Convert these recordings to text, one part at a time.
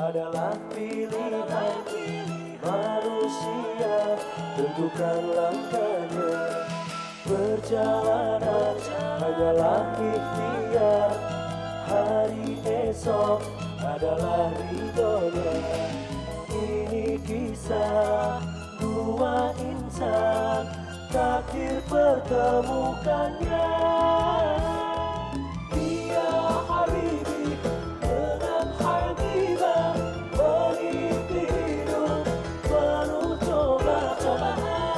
adalah pilihan manusia. Tentukan langkahnya, perjalanan hanyalah ikhtiar. Hari esok adalah ridhonya. Ini kisah dua insan, takdir pertemukannya. Dia Habibi dengan Habibah, meniti hidup penuh cobaan.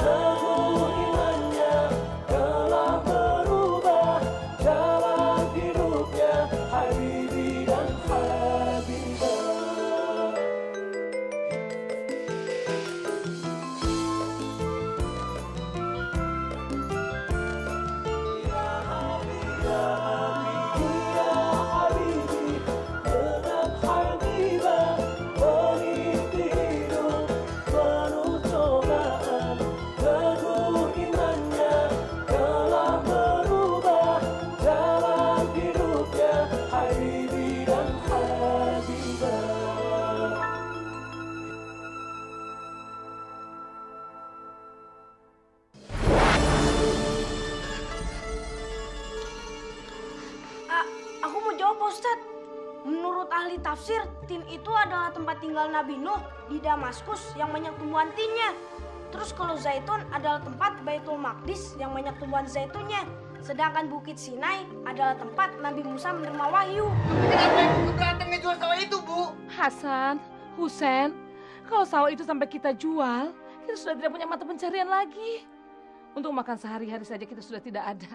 Namun imannya telah berubah dalam hidupnya Habibi dan Habibah. Aku mau jawab, Pak Ustadz. Menurut ahli tafsir, tin itu adalah tempat tinggal Nabi Nuh di Damaskus yang banyak tumbuhan tinnya. Terus kalau zaitun adalah tempat Baitul Maqdis yang banyak tumbuhan zaitunnya. Sedangkan Bukit Sinai adalah tempat Nabi Musa menerima wahyu. Kenapa berantem ngejual sawah itu, Bu? Hasan, Husen, kalau sawah itu sampai kita jual, kita sudah tidak punya mata pencarian lagi. Untuk makan sehari-hari saja kita sudah tidak ada.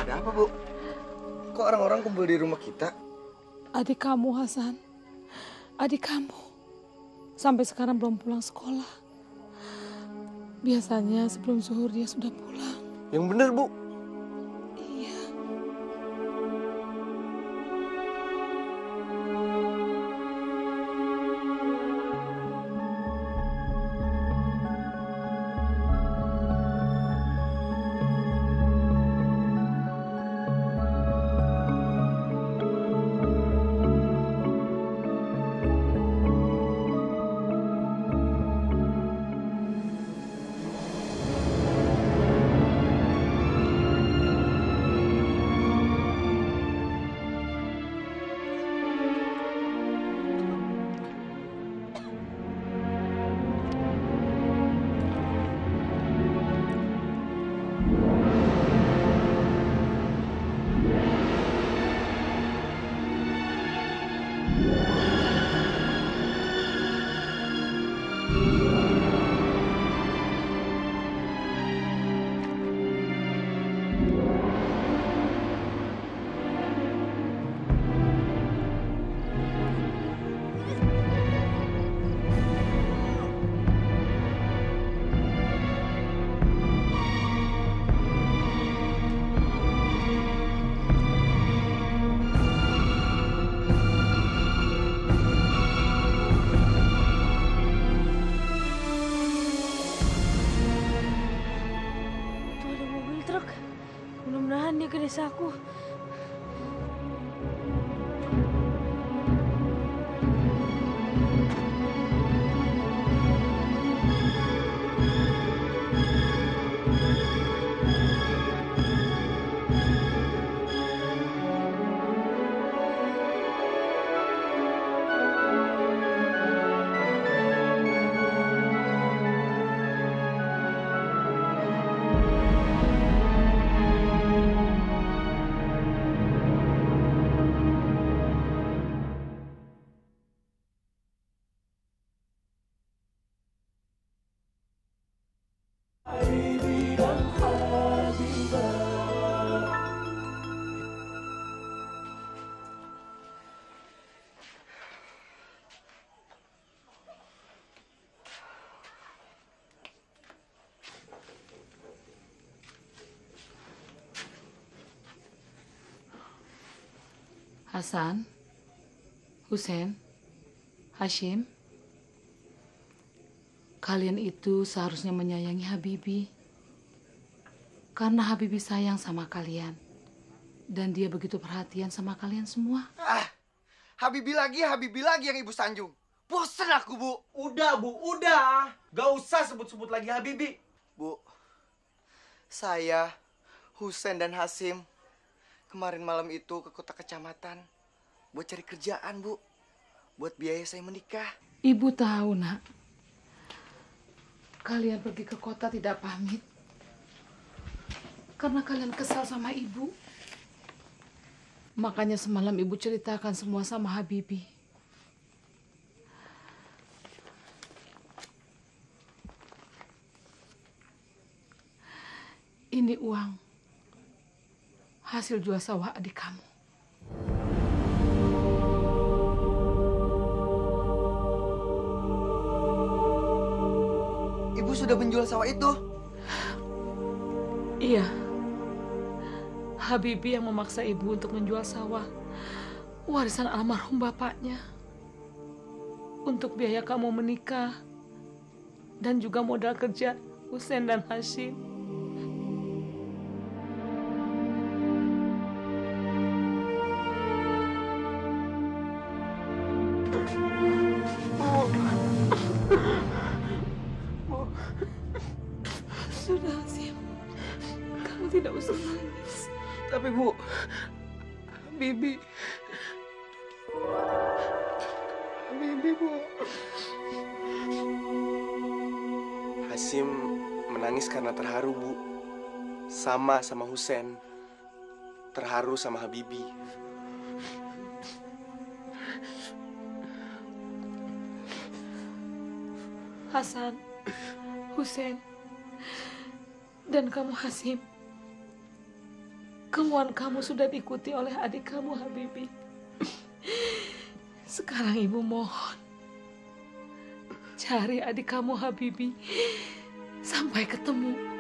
Ada apa, Bu? Kok orang-orang kumpul di rumah kita? Adik kamu, Hasan. Adik kamu. Sampai sekarang belum pulang sekolah. Biasanya sebelum zuhur dia sudah pulang. Yang bener, Bu. Iya. Mudah-mudahan dia ke desaku. Hasan, Husein, Hashim, kalian itu seharusnya menyayangi Habibi. Karena Habibi sayang sama kalian. Dan dia begitu perhatian sama kalian semua. Habibi lagi yang Ibu sanjung. Bosen aku, Bu. Udah, Bu, udah. Gak usah sebut-sebut lagi Habibi. Bu, saya, Husein dan Hasim kemarin malam itu ke kota kecamatan buat cari kerjaan, Bu. Buat biaya saya menikah. Ibu tahu, Nak. Kalian pergi ke kota tidak pamit. Karena kalian kesal sama Ibu. Makanya semalam Ibu ceritakan semua sama Habibi. Ini uang hasil jual sawah adik kamu. Ibu sudah menjual sawah itu? Iya. Habibi yang memaksa ibu untuk menjual sawah. Warisan almarhum bapaknya. Untuk biaya kamu menikah. Dan juga modal kerja Husein dan Hashim. Sudah, Hashim. Kamu tidak usah nangis. Tapi, Bu, Habibi, Bu. Hasim menangis karena terharu, Bu. Sama Husein. Terharu sama Habibi. Hasan, Husein, dan kamu Hashim. Kemauan kamu sudah diikuti oleh adik kamu Habibi. Sekarang ibu mohon, cari adik kamu Habibi sampai ketemu.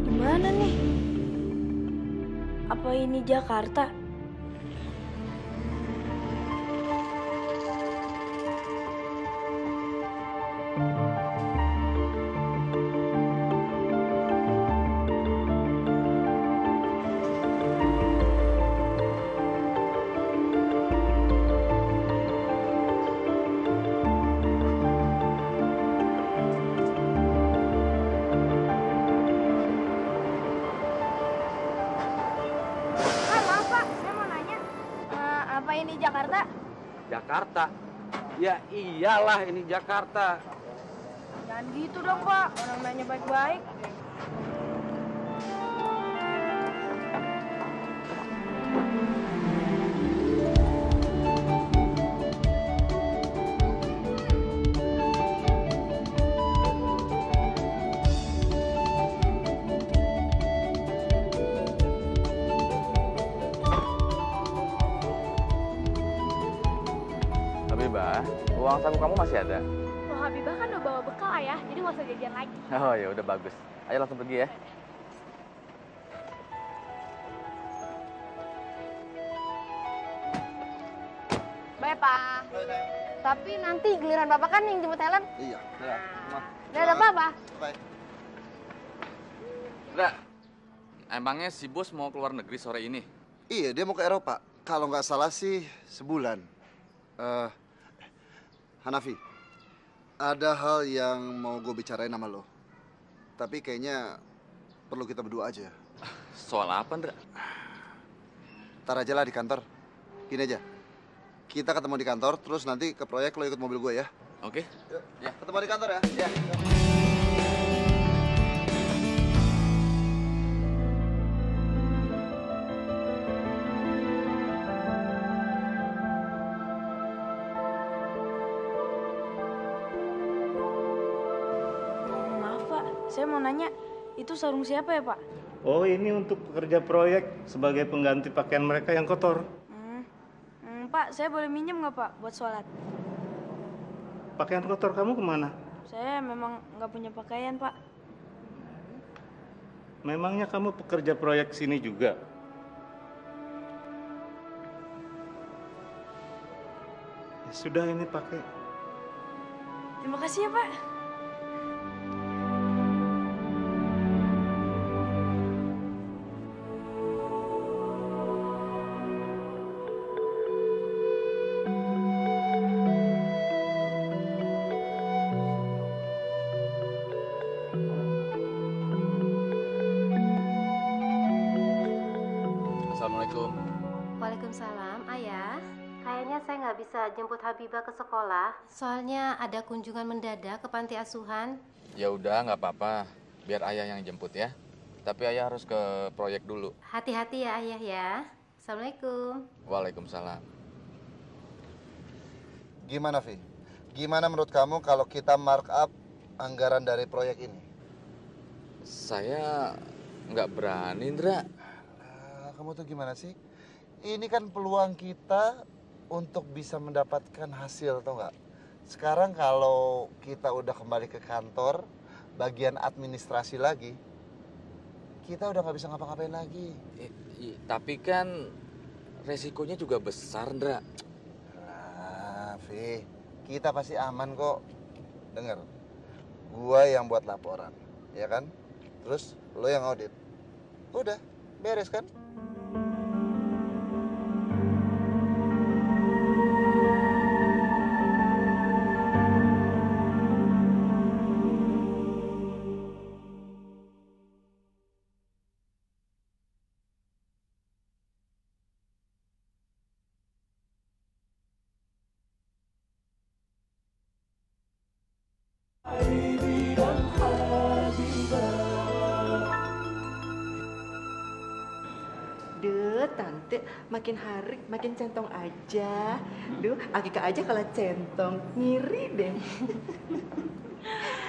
Gimana nih? Apa ini Jakarta? Apa ini Jakarta? Jakarta? Ya iyalah ini Jakarta. Jangan gitu dong, Pak. Orang nanya baik-baik. Habibah, uang saku kamu masih ada? Loh, Habibah kan udah bawa bekal ya, jadi nggak usah jajan lagi. Oh ya udah bagus. Ayo langsung pergi ya. Bye, Pak. Tapi nanti giliran Bapak kan yang jemput Helen. Iya. Dadah, Bapak. Bye. Udah. Emangnya si bos mau keluar negeri sore ini? Iya, dia mau ke Eropa. Kalau nggak salah sih sebulan. Eh, Hanafi, ada hal yang mau gue bicarain sama lo. Tapi kayaknya perlu kita berdua aja. Soal apa, Ndra? Ntar aja lah di kantor. Gini aja, kita ketemu di kantor, terus nanti ke proyek lo ikut mobil gue ya. Oke. Yuk, Ya. ketemu di kantor ya. Ya. Maaf Pak, saya mau nanya, itu sarung siapa ya Pak? Oh, ini untuk pekerja proyek sebagai pengganti pakaian mereka yang kotor. Pak, saya boleh minjem nggak Pak buat sholat? Pakaian kotor kamu kemana? Saya memang nggak punya pakaian Pak. Memangnya kamu pekerja proyek sini juga? Ya sudah, ini pakai. Terima kasih ya Pak. Assalamualaikum. Waalaikumsalam, Ayah. Kayaknya saya nggak bisa jemput Habibah ke sekolah. Soalnya ada kunjungan mendadak ke panti asuhan. Ya udah, nggak apa-apa. Biar ayah yang jemput ya. Tapi ayah harus ke proyek dulu. Hati-hati ya, Ayah ya. Assalamualaikum. Waalaikumsalam. Gimana, Vi? Gimana menurut kamu kalau kita markup anggaran dari proyek ini? Saya nggak berani, Ndra. Kamu tuh gimana sih? Ini kan peluang kita untuk bisa mendapatkan hasil, tau nggak? Sekarang kalau kita udah kembali ke kantor, bagian administrasi lagi, kita udah nggak bisa ngapa-ngapain lagi. Tapi kan resikonya juga besar, Ndra. Nah, Vi, kita pasti aman kok. Dengar, gua yang buat laporan, ya kan? Terus lo yang audit. Udah, beres kan? Duh, tante, makin hari makin centong aja. Duh, Akika aja kalau centong, ngiri deh.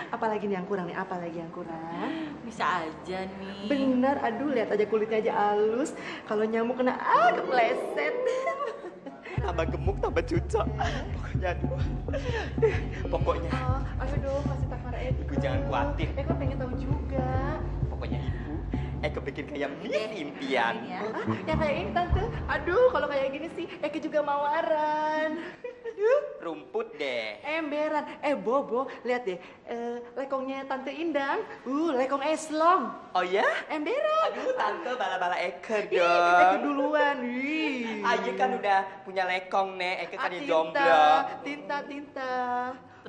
Apalagi nih yang kurang nih, apalagi yang kurang? Bisa aja nih. Bener, aduh lihat aja kulitnya aja halus. Kalau nyamuk kena, kepleset. Tambah gemuk, tambah cucok. Pokoknya, aduh. Pokoknya. Oh, ayo dong, kasih tak para Eko. Ibu jangan khawatir. Eko pengen tahu juga. Pokoknya ibu, Eko bikin kayak Miss Impian. Yang kayak ini tante. Aduh, kalau kayak gini sih, Eko juga mau waran. Rumput deh. Emberan. Bobo, lihat deh. Lekongnya Tante Indang. Lekong eslong. Oh ya? Emberan. Aduh, tante bala-bala Eko Ih, dong. Eko duluan. Aja kan udah punya lekong, Nek. Eko kan yang jomblo. Tinta.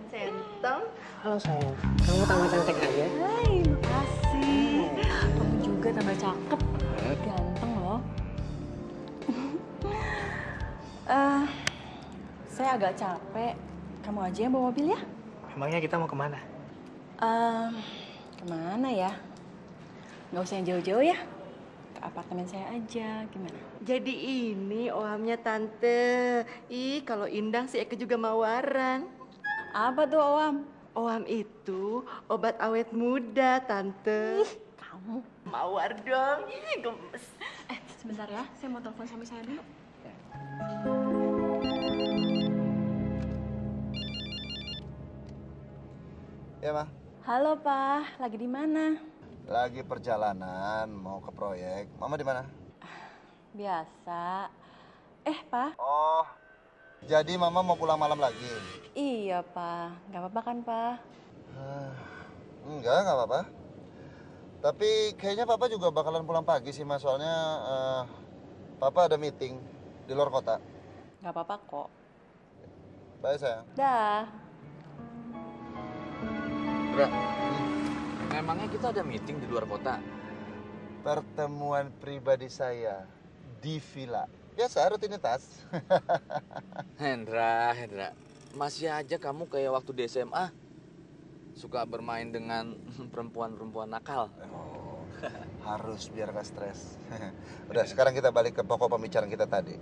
Centong. Halo sayang, kamu tambah cantik aja. Hai, makasih. Kamu juga tambah cakep. Ganteng loh. Saya agak capek. Kamu aja yang bawa mobil ya? Emangnya kita mau kemana? Kemana ya? Nggak usah yang jauh-jauh ya. Ke apartemen saya aja, gimana? Jadi ini ohamnya Tante. Ih, kalau Indang sih Eko juga mau waran. Apa tuh Oam? Oam itu obat awet muda, Tante. Kamu? Mawar dong. Ih, gemes. Sebentar ya, saya mau telepon suami saya dulu. Ya, Ma. Halo Pak, lagi di mana? Lagi perjalanan mau ke proyek. Mama di mana? Biasa. Pak. Oh, jadi Mama mau pulang malam lagi? Iya Pak, nggak apa-apa kan Pak? Enggak apa-apa. Tapi kayaknya Papa juga bakalan pulang pagi sih, Mas. Soalnya Papa ada meeting di luar kota. Gak apa-apa kok. Bye sayang. Dah. Bra, emangnya kita ada meeting di luar kota? Pertemuan pribadi saya di villa. Biasa rutinitas. Hendra, masih aja kamu kayak waktu di SMA. Suka bermain dengan perempuan-perempuan nakal. Oh, harus biar gak stres. Udah, sekarang kita balik ke pokok pembicaraan kita tadi.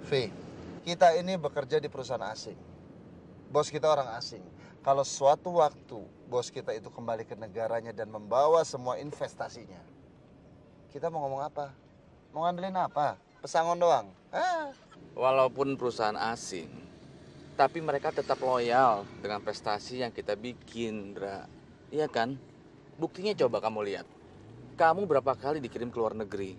V, kita ini bekerja di perusahaan asing. Bos kita orang asing. Kalau suatu waktu bos kita itu kembali ke negaranya dan membawa semua investasinya, kita mau ngomong apa? Mau ngandelin apa? Pesangon doang? Walaupun perusahaan asing, tapi mereka tetap loyal dengan prestasi yang kita bikin, Dra. Iya kan? Buktinya coba kamu lihat. Kamu berapa kali dikirim ke luar negeri?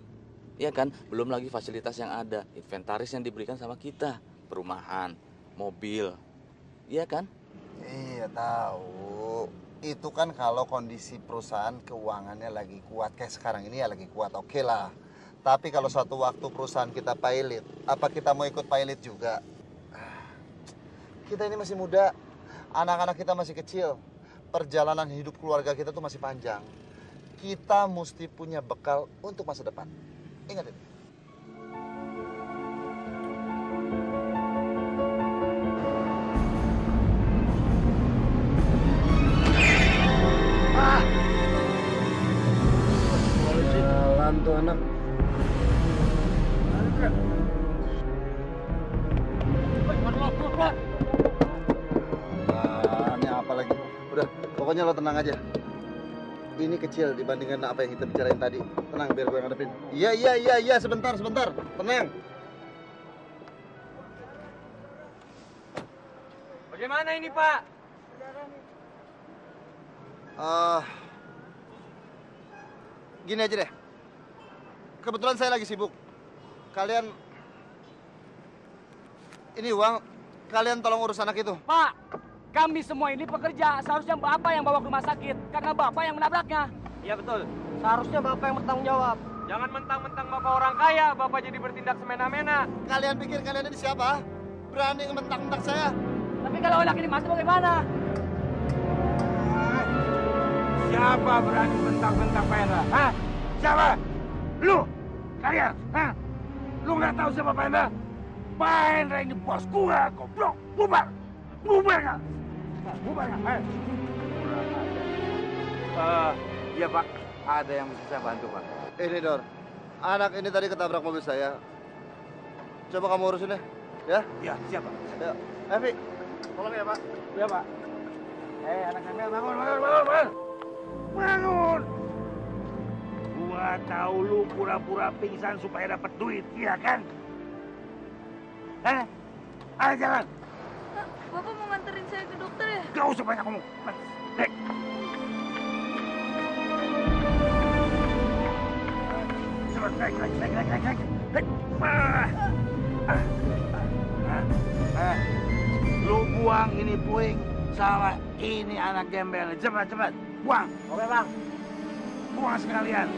Iya kan? Belum lagi fasilitas yang ada, inventaris yang diberikan sama kita, perumahan, mobil. Iya kan? Iya tahu. Itu kan kalau kondisi perusahaan keuangannya lagi kuat kayak sekarang ini ya lagi kuat, oke lah. Tapi kalau suatu waktu perusahaan kita pilot, apa kita mau ikut pilot juga? Kita ini masih muda, anak-anak kita masih kecil, perjalanan hidup keluarga kita tuh masih panjang. Kita mesti punya bekal untuk masa depan. Ingat itu. Jalan tuh anak. Nah, ini apa lagi? Udah, pokoknya lo tenang aja. Ini kecil dibandingkan apa yang kita bicarain tadi. Tenang, biar gue ngadepin. Iya, sebentar. Tenang. Bagaimana ini, Pak? Gini aja deh. Kebetulan saya lagi sibuk. Kalian ini uang, kalian tolong urus anak itu. Pak, kami semua ini pekerja. Seharusnya Bapak yang bawa ke rumah sakit karena Bapak yang menabraknya. Iya betul. Seharusnya Bapak yang bertanggung jawab. Jangan mentang-mentang Bapak orang kaya, Bapak jadi bertindak semena-mena. Kalian pikir kalian ini siapa? Berani ngementak-mentak saya? Tapi kalau anak ini masuk bagaimana? Siapa berani bentak-bentak Pak Hendra? Hah? Siapa? Lu? Kalian? Hah? Lu nggak tahu siapa Pak Hendra? Pak Hendra ini bos gua, goblok. Bubar! Bubar nggak? Bubar nggak? Iya Pak, ada yang bisa saya bantu Pak. Ini Dor, anak ini tadi ketabrak mobil saya. Coba kamu urusin deh, ya? Iya, siap Pak. Ya, Evi, tolong ya Pak. Iya Pak. Anak Emel, bangun! Bangun! Gua tahu lu pura-pura pingsan supaya dapat duit, iya kan? Ayo jalan! Bapak mau nganterin saya ke dokter ya? Gak usah banyak ngomong. Hei. Cepat, naik. Lu buang ini puing sama ini anak gembel. Cepat. Buang. Oke, Bang. Buang sekalian.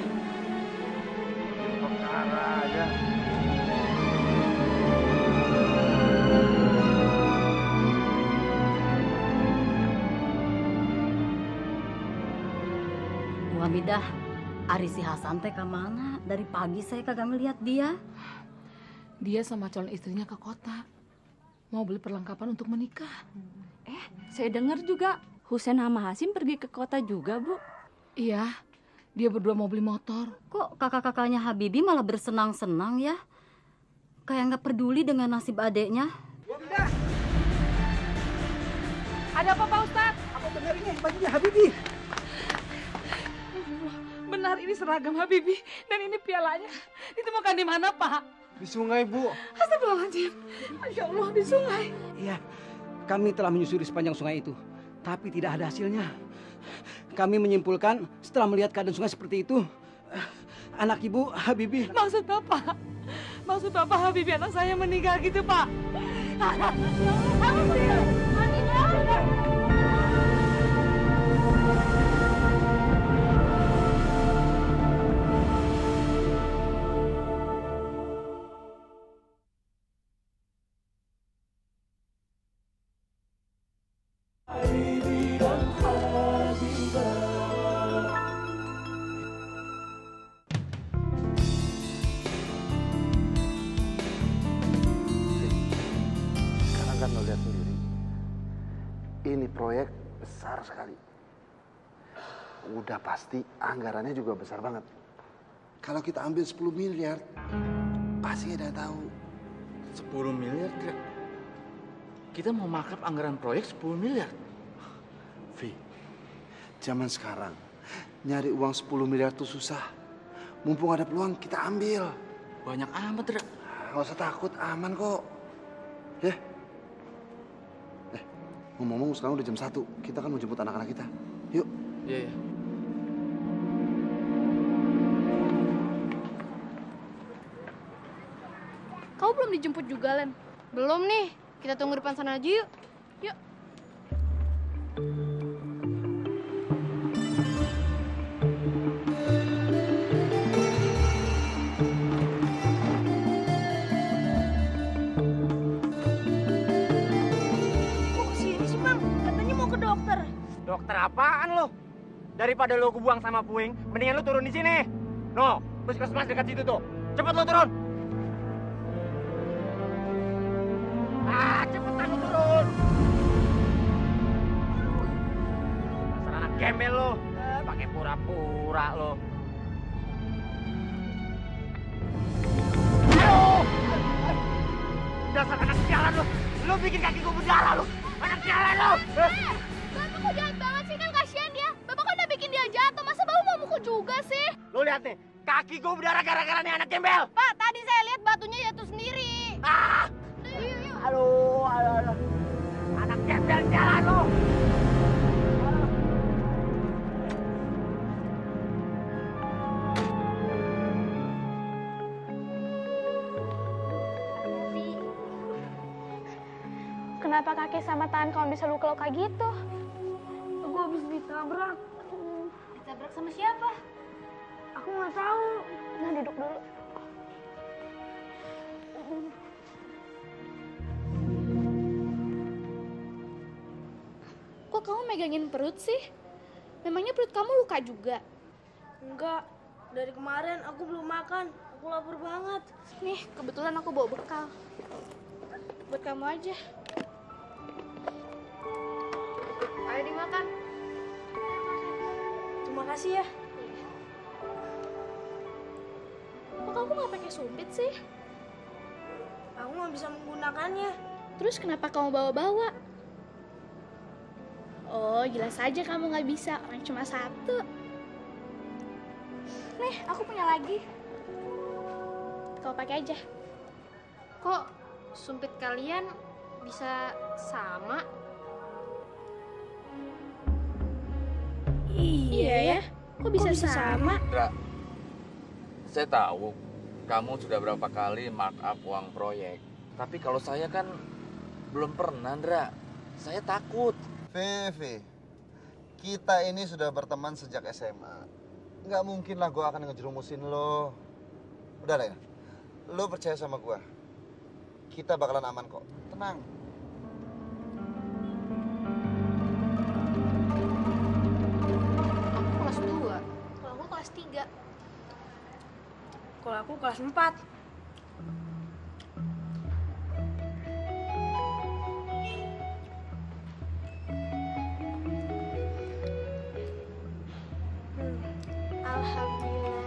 Perkara aja. Bu Hamidah, Ari si Hasan teh kemana? Dari pagi saya kagak ngeliat dia. Dia sama calon istrinya ke kota. Mau beli perlengkapan untuk menikah. Saya dengar juga Husen sama Hasim pergi ke kota juga, Bu. Iya, dia berdua mau beli motor. Kok kakak-kakaknya Habibi malah bersenang-senang ya? Kayak nggak peduli dengan nasib adeknya. Ada apa Pak Ustadz? Aku dengar ini bajunya Habibi. Benar ini seragam Habibi dan ini pialanya. Ditemukan di mana Pak? Di sungai, Bu. Astagfirullahaladzim. Masya Allah, di sungai. Iya, kami telah menyusuri sepanjang sungai itu, tapi tidak ada hasilnya. Kami menyimpulkan setelah melihat keadaan sungai seperti itu, anak ibu Habibi. Maksud Bapak? Maksud Bapak Habibi anak saya meninggal gitu, Pak? kan lo lihat sendiri. Ini proyek besar sekali. Udah pasti anggarannya juga besar banget. Kalau kita ambil 10 miliar, pasti ada yang tahu. 10 miliar, Dra? Kita mau markup anggaran proyek 10 miliar? Vi, zaman sekarang nyari uang 10 miliar tuh susah. Mumpung ada peluang, kita ambil. Banyak amat, Dra. Nggak usah takut, aman kok. Ya. Ngomong-ngomong sekarang udah jam 1. Kita kan mau jemput anak-anak kita. Yuk. Iya, iya. Kau belum dijemput juga, Len? Belum nih. Kita tunggu depan sana aja yuk. Yuk. Kok kesini sih, Bang? Katanya mau ke dokter. Dokter apaan lo? Daripada lo kebuang sama puing, mendingan lo turun di sini. No, puskesmas dekat situ tuh. Cepet lo turun. Cepetan lo turun. Dasar anak gembel lo. Pakai pura-pura lo. Aduh! Dasar anak sialan lo. Lo bikin kaki gue berdarah lo. Anak sialan lo. Bapak kok jahat banget sih, kan kasihan dia. Bapak kan udah bikin dia jatuh, masa Bapak mau mukul juga sih? Lo lihat nih, kaki gue berdarah gara-gara nih anak gembel. Pak, tadi saya lihat batunya jatuh sendiri. Yuk. Aduh. Anak gembel jalan lo. Kenapa kaki sama tangan kamu bisa luka-luka gitu? Gue habis ditabrak. Ditabrak sama siapa? Aku nggak tahu. Nah, duduk dulu. Kok kamu megangin perut sih? Memangnya perut kamu luka juga? Enggak. Dari kemarin aku belum makan. Aku lapar banget. Nih, kebetulan aku bawa bekal. Buat kamu aja. Ayo dimakan. Terima kasih ya. Kok kamu nggak pakai sumpit sih? Aku nggak bisa menggunakannya. Terus kenapa kamu bawa-bawa? Oh, jelas aja kamu nggak bisa. Orang cuma satu. Nih, aku punya lagi. Kau pakai aja. Kok sumpit kalian bisa sama? Iya ya. Kok bisa sama? Dra, saya tahu kamu sudah berapa kali markup uang proyek. Tapi kalau saya kan belum pernah, Dra. Saya takut. Vivi, kita ini sudah berteman sejak SMA. Nggak mungkin lah gue akan ngejerumusin lo. Udah lah ya, lo percaya sama gue. Kita bakalan aman kok, tenang. Aku kelas 2, kalau aku kelas 3. Kalau aku kelas 4. Alhamdulillah.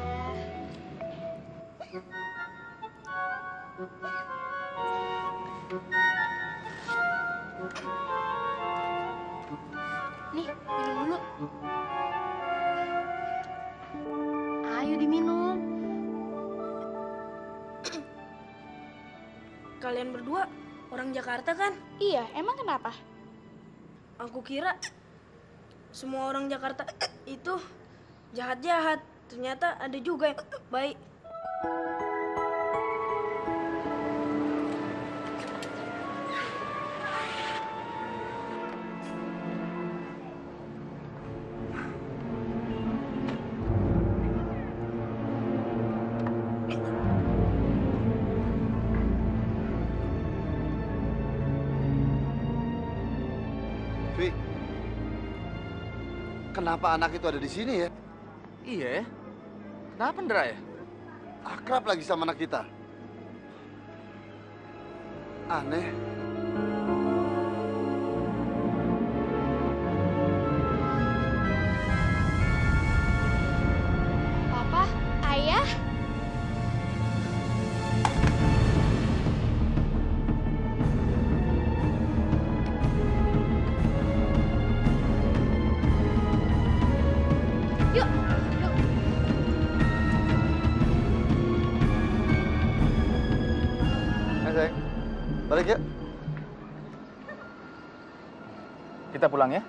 Nih, minum dulu. Ayo diminum. Kalian berdua orang Jakarta kan? Iya, emang kenapa? Aku kira semua orang Jakarta itu jahat-jahat. Ternyata ada juga yang baik. Vi, kenapa anak itu ada di sini ya? Iya. Kenapa, Ndra ya? Akrab lagi sama anak kita. Aneh. Balik ya. Kita pulang ya.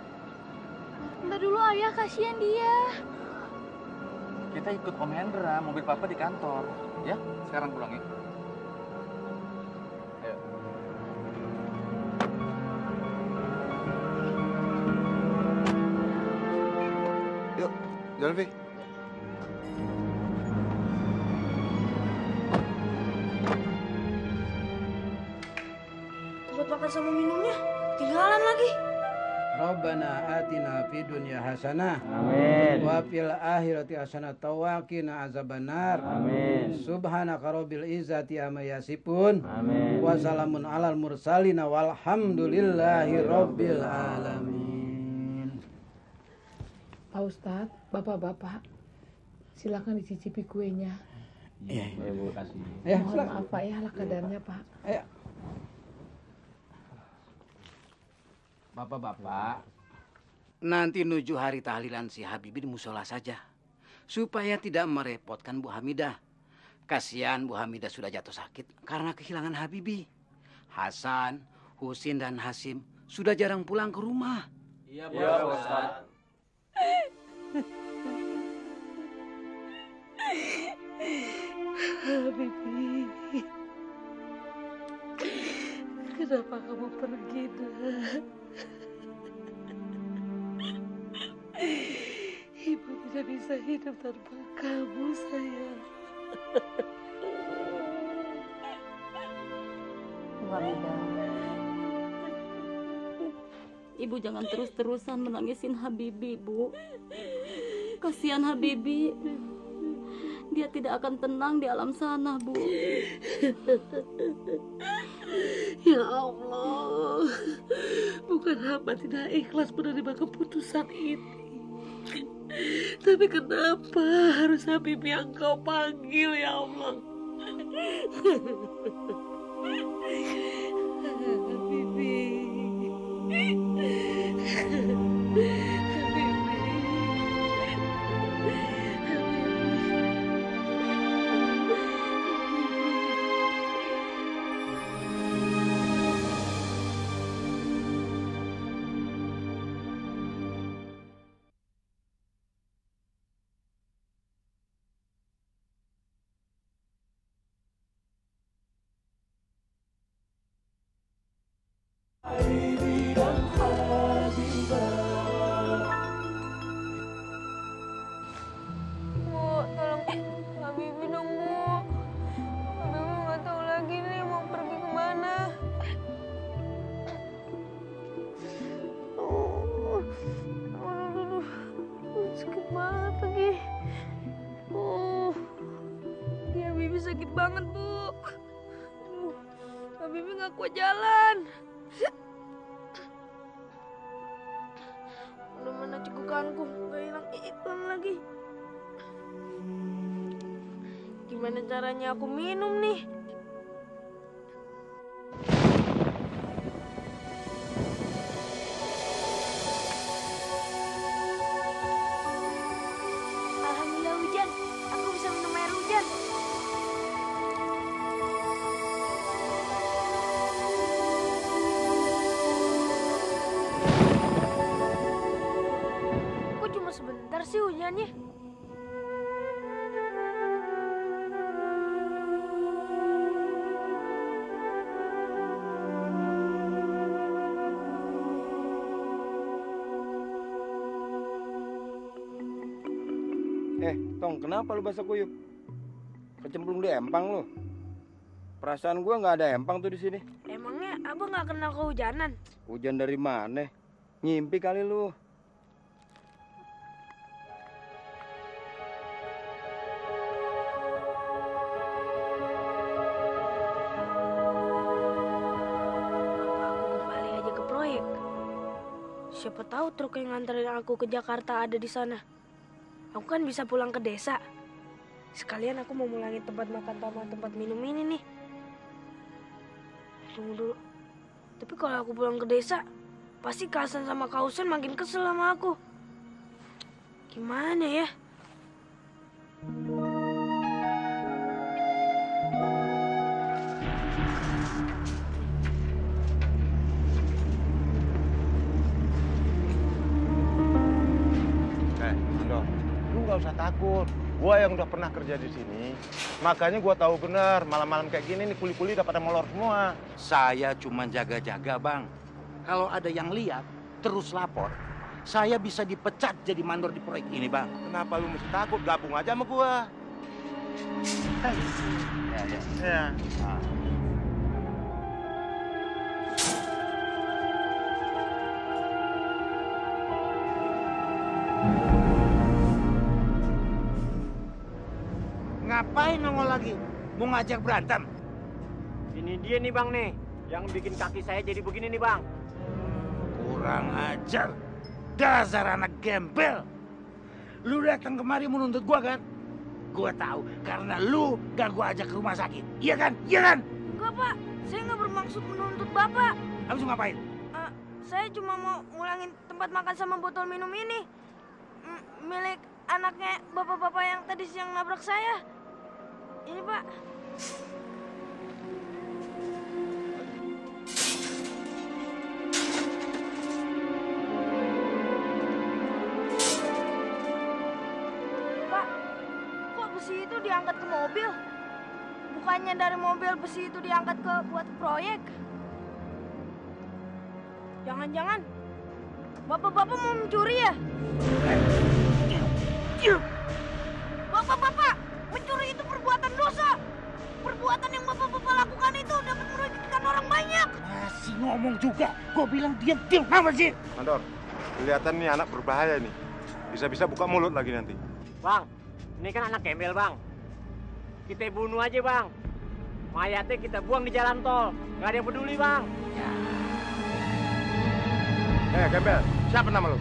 Bentar dulu ayah, kasihan dia. Kita ikut Om Hendra, mobil papa di kantor. Ya, sekarang pulang ya. Ayo. Yuk, jalan Vi. Tempat makan sama minumnya tinggalan lagi. Rabbana atina fid dunya hasanah. Amin. Wa fil akhirati hasanah wa qina azabannar. Amin. Subhanaka rabbil izzati amma yasifun. Amin. Wa salamun alal mursalin walhamdulillahi rabbil alamin. Pak Ustadz, bapak-bapak, silakan dicicipi kuenya. Iya, Ibu kasih. Ya, Mohon silakan. maaf Pak ya, lah kadarnya Pak. Ayo. Bapak-bapak, nanti nuju hari tahlilan si Habibie di musola saja. Supaya tidak merepotkan Bu Hamidah. Kasihan Bu Hamidah sudah jatuh sakit karena kehilangan Habibie. Hasan, Husin, dan Hasim sudah jarang pulang ke rumah. Iya, Pak Ustadz. Habibie, kenapa kamu pergi, Nak? Ibu tidak bisa hidup tanpa kamu, sayang. Bu Hamidah, Ibu jangan terus-terusan menangisin Habibie, Bu. Kasihan Habibie. Dia tidak akan tenang di alam sana, Bu. Ya Allah, bukan hamba tidak ikhlas menerima keputusan ini. Tapi kenapa harus Habibie yang kau panggil, ya Allah? Habibie dong, Bu. Habibie nggak tahu lagi nih mau pergi kemana. Aduh, sakit banget lagi. Ya, Habibie sakit banget, Bu. Habibie nggak kuat jalan. Udah mana cekukanku, nggak hilang lagi. Gimana caranya aku minum nih? Alhamdulillah hujan. Aku bisa minum air hujan. Kok cuma sebentar sih hujannya? Tong, kenapa lu basah kuyup? Kecemplung di empang lu. Perasaan gua nggak ada empang tuh di sini. Emangnya abang nggak kenal kehujanan? Hujan dari mana? Ngimpi kali lu. Aku kembali aja ke proyek. Siapa tahu truk yang nganterin aku ke Jakarta ada di sana. Aku kan bisa pulang ke desa. Sekalian aku mau mulai tempat makan sama tempat minum ini nih. Tunggu dulu. Tapi kalau aku pulang ke desa, pasti Kak Hasan sama Kak Husen makin kesel sama aku. Gimana ya? takut. Gua yang udah pernah kerja di sini, makanya gua tahu benar malam-malam kayak gini nih kuli-kuli udah pada molor semua. Saya cuma jaga-jaga, Bang. Kalau ada yang lihat, terus lapor. Saya bisa dipecat jadi mandor di proyek ini, Bang. Kenapa lu mesti takut? Gabung aja sama gua. Ya. Ngapain nongol lagi? Mau ngajak berantem? Ini dia nih bang nih, yang bikin kaki saya jadi begini nih bang. Kurang ajar. Dasar anak gembel. Lu datang kemari menuntut gua kan? Gua tahu karena lu gak gua ajak ke rumah sakit. Iya kan? Iya kan? Enggak, Pak. Saya nggak bermaksud menuntut Bapak. Habis lu ngapain? Saya cuma mau ngulangin tempat makan sama botol minum ini. Milik anaknya bapak-bapak yang tadi siang nabrak saya. Ini, Pak. Pak, kok besi itu diangkat ke mobil? Bukannya dari mobil besi itu diangkat ke buat proyek? Jangan-jangan bapak-bapak mau mencuri ya? Bapak-bapak, mencuri itu perbuatan dosa. Perbuatan yang bapak-bapak lakukan itu dapat merugikan orang banyak. Masih ngomong juga. Gua bilang diam. Apa sih? Mandor, kelihatan nih anak berbahaya nih. Bisa-bisa buka mulut lagi nanti. Bang, ini kan anak gembel bang. Kita bunuh aja bang. Mayatnya kita buang di jalan tol. Gak ada yang peduli bang. Gembel, siapa nama lu?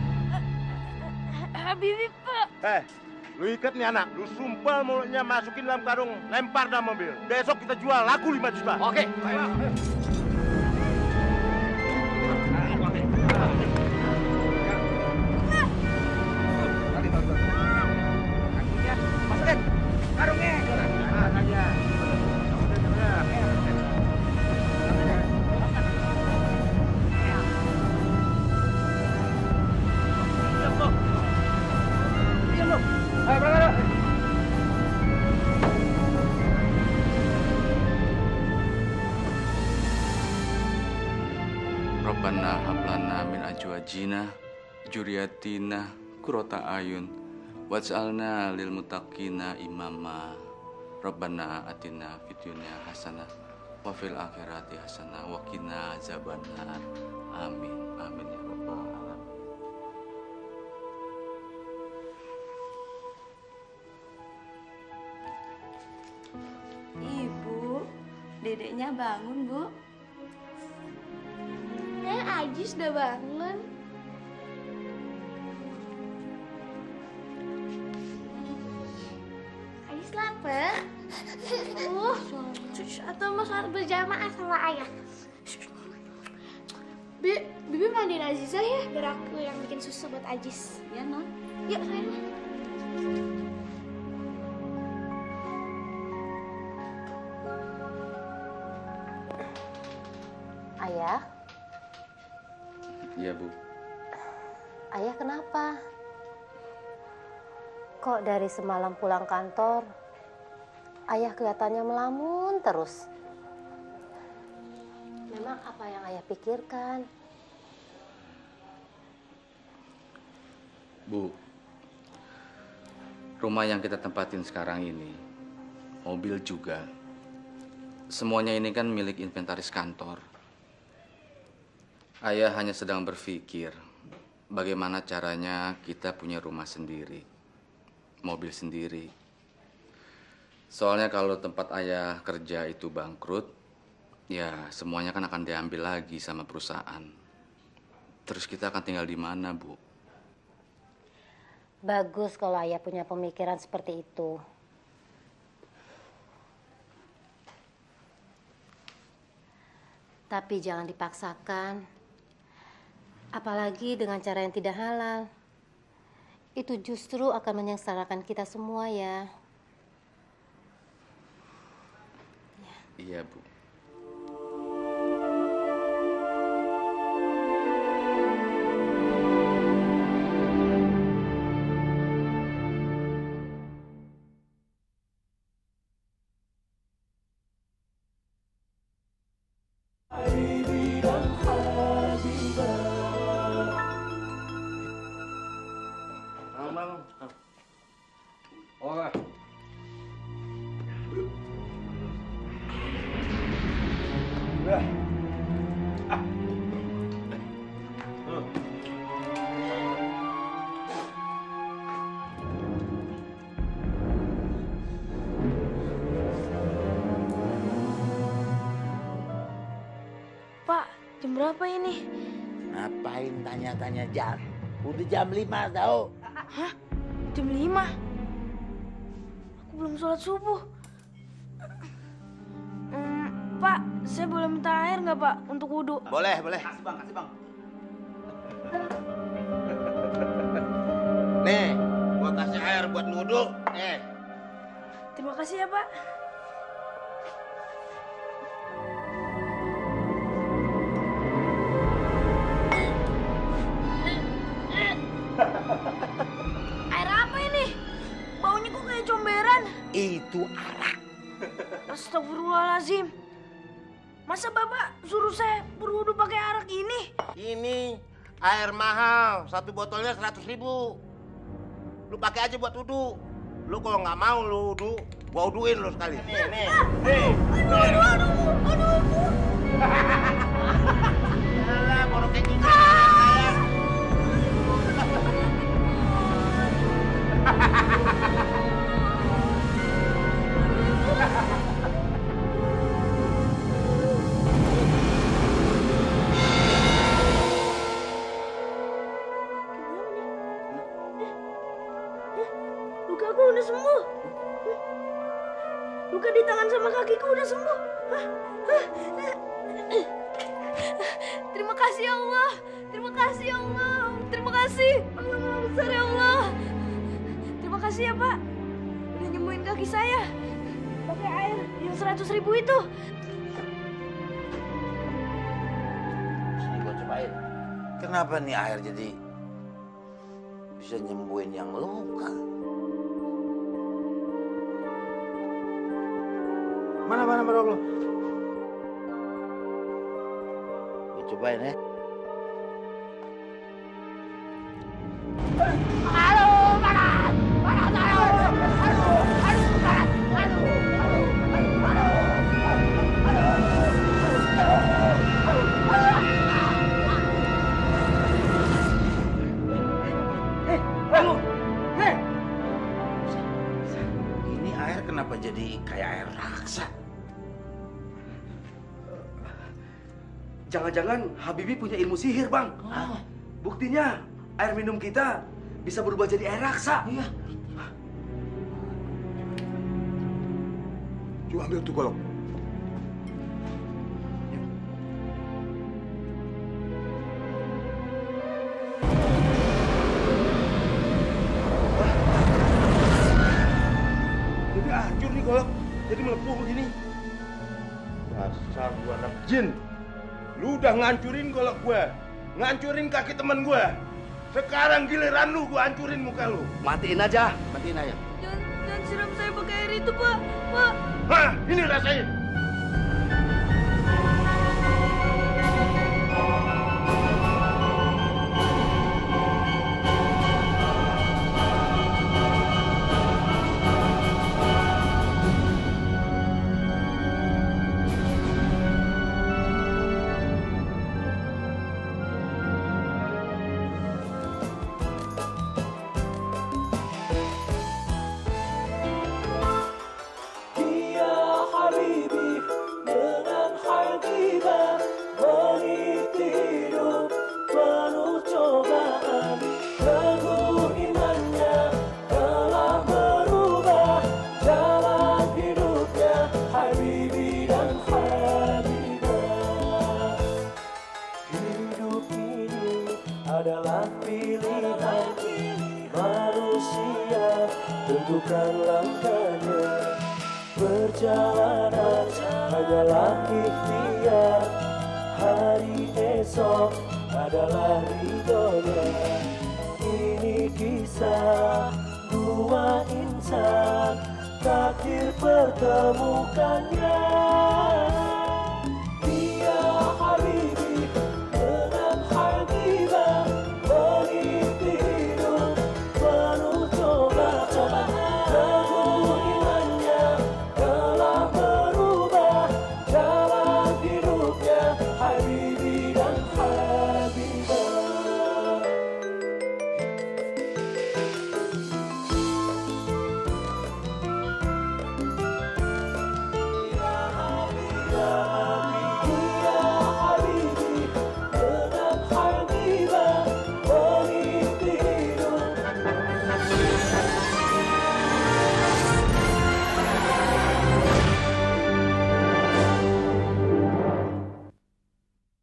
Habibie, Pak. Lu ikat nih anak, lu sumpel mulutnya, masukin dalam karung, lempar dalam mobil. Besok kita jual, laku 5 juta. Oke. Masukin karungnya. Rabbana hablana min azwajina dzurriyyatina qurrata ayun waj'alna lil muttaqina imama. Rabbana atina fid dunya hasanah wa fil akhirati hasanah wa qina azabannar. Amin. Amin ya rabbal alamin. Ibu, dedeknya bangun, Bu. Ajis udah bangun. Ajis lapar? Atau mau sholat berjamaah sama ayah? Bibi mandiin Aziza ya, biar aku yang bikin susu buat Ajis. Ya, Non. Yuk, sayang. Ayah? Iya, Bu. Ayah kenapa? Kok dari semalam pulang kantor, ayah kelihatannya melamun terus. Memang apa yang ayah pikirkan? Bu, rumah yang kita tempatin sekarang ini, mobil juga, semuanya ini kan milik inventaris kantor. Ayah hanya sedang berpikir bagaimana caranya kita punya rumah sendiri, mobil sendiri. Soalnya kalau tempat ayah kerja itu bangkrut, ya semuanya kan akan diambil lagi sama perusahaan. Terus kita akan tinggal di mana, Bu? Bagus kalau ayah punya pemikiran seperti itu. Tapi jangan dipaksakan. Apalagi dengan cara yang tidak halal. Itu justru akan menyengsarakan kita semua ya. Iya, Bu. Habibi dan Habibah. Bang. Oke. Udah. Pak, jam berapa ini? Ngapain tanya-tanya jam? Udah jam 5 tau? Hah? Jam 5? Aku belum sholat subuh. Pak, saya boleh minta air nggak Pak untuk wudhu? Boleh, boleh. Kasih bang. Nih, gua kasih air buat wudhu. Nih. Terima kasih ya Pak. Air apa ini? Baunya kok kayak comberan? Itu arak. Astagfirullahaladzim. Masa Bapak suruh saya berwudu pakai arak ini? Ini air mahal, satu botolnya 100.000. Lu pakai aja buat wudhu. Lu kalau nggak mau lu wudhu, gua wuduin lu sekali. Nih. Aduh. Yalah, baru kayak gini. Lukaku udah sembuh. Luka di tangan sama kakiku udah sembuh. Terima kasih ya Allah. Terima kasih ya Allah. Terima kasih. Allah Maha Besar ya Allah. Terima kasih ya Pak. Udah nyembuhin kaki saya. Pakai air yang 100.000 itu. Sini gua cobain. Kenapa nih air jadi bisa nyembuhin yang luka? Mana lu? Gua cobain ya. Aduh, panas! Ini air kenapa jadi kayak air raksa? Jangan-jangan Habibie punya ilmu sihir, Bang. Buktinya air minum kita bisa berubah jadi air raksa. Iya. Coba ambil tuh golok. Jadi hancur nih golok. Jadi melepuh begini. Dasar gua anak jin. Lu udah ngancurin golok gua. Ngancurin kaki temen gua. Sekarang giliran lu, gua hancurin muka lu. Matiin aja. Jangan siram saya pakai air itu, Pak. Pak. Hah, ini rasain. adalah pilihan manusia, tentukan langkahnya. Perjalanan hanyalah ikhtiar, hari esok adalah ridhonya. Ini kisah dua insan, takdir pertemukannya.